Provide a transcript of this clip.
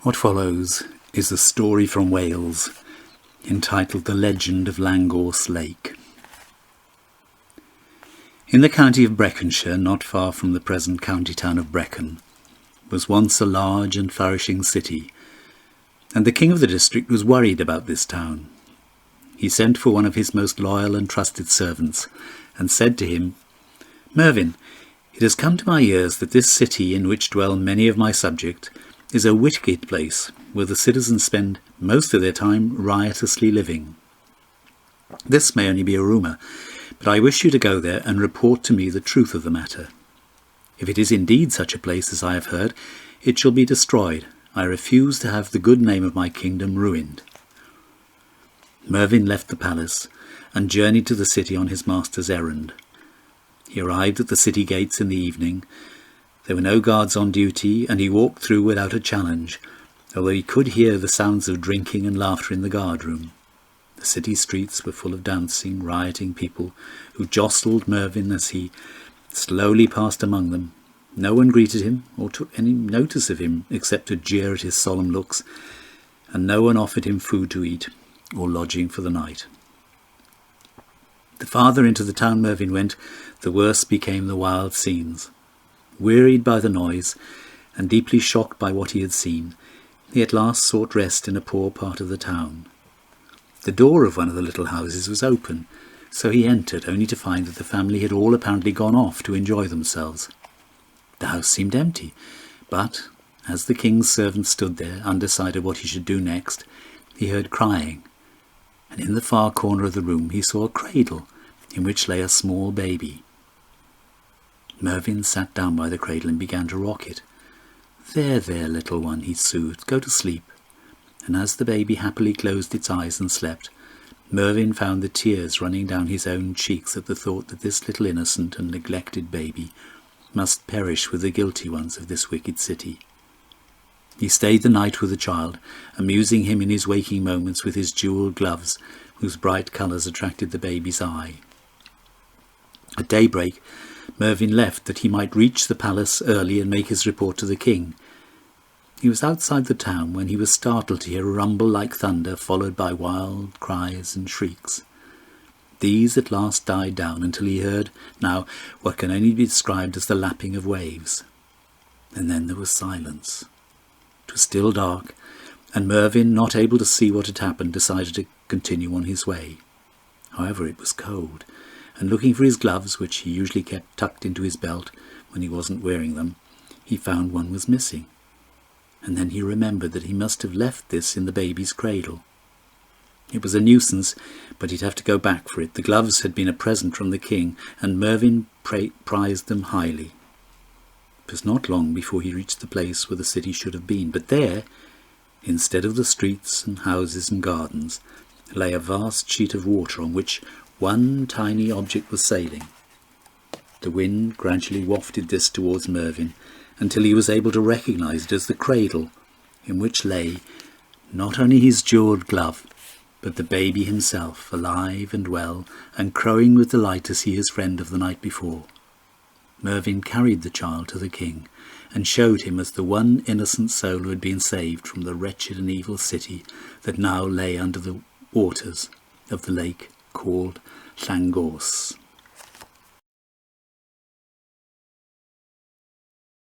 What follows is a story from Wales entitled The Legend of Llangorse Lake. In the county of Breconshire, not far from the present county town of Brecon, was once a large and flourishing city, and the king of the district was worried about this town. He sent for one of his most loyal and trusted servants and said to him, "Mervyn, it has come to my ears that this city, in which dwell many of my subjects, is a wicked place where the citizens spend most of their time riotously living. This may only be a rumour, but I wish you to go there and report to me the truth of the matter. If it is indeed such a place as I have heard, it shall be destroyed. I refuse to have the good name of my kingdom ruined." Mervyn left the palace and journeyed to the city on his master's errand. He arrived at the city gates in the evening. There were no guards on duty, and he walked through without a challenge, although he could hear the sounds of drinking and laughter in the guard-room. The city streets were full of dancing, rioting people, who jostled Mervyn as he slowly passed among them. No one greeted him or took any notice of him except to jeer at his solemn looks, and no one offered him food to eat or lodging for the night. The farther into the town Mervyn went, the worse became the wild scenes. Wearied by the noise, and deeply shocked by what he had seen, he at last sought rest in a poor part of the town. The door of one of the little houses was open, so he entered, only to find that the family had all apparently gone off to enjoy themselves. The house seemed empty, but, as the king's servant stood there, undecided what he should do next, he heard crying, and in the far corner of the room he saw a cradle in which lay a small baby. Mervyn sat down by the cradle and began to rock it. "There, there, little one," he soothed, "go to sleep." And as the baby happily closed its eyes and slept, Mervyn found the tears running down his own cheeks at the thought that this little innocent and neglected baby must perish with the guilty ones of this wicked city. He stayed the night with the child, amusing him in his waking moments with his jewelled gloves, whose bright colours attracted the baby's eye. At daybreak, Mervyn left that he might reach the palace early and make his report to the king. He was outside the town when he was startled to hear a rumble like thunder, followed by wild cries and shrieks. These at last died down until he heard now what can only be described as the lapping of waves. And then there was silence. It was still dark, and Mervyn, not able to see what had happened, decided to continue on his way. However, it was cold, and looking for his gloves, which he usually kept tucked into his belt when he wasn't wearing them, he found one was missing. And then he remembered that he must have left this in the baby's cradle. It was a nuisance, but he'd have to go back for it. The gloves had been a present from the king, and Mervyn prized them highly. It was not long before he reached the place where the city should have been, but there, instead of the streets and houses and gardens, lay a vast sheet of water on which one tiny object was sailing. The wind gradually wafted this towards Mervyn until he was able to recognise it as the cradle in which lay not only his jewelled glove, but the baby himself, alive and well, and crowing with delight to see his friend of the night before. Mervyn carried the child to the king and showed him as the one innocent soul who had been saved from the wretched and evil city that now lay under the waters of the lake called Llangorse.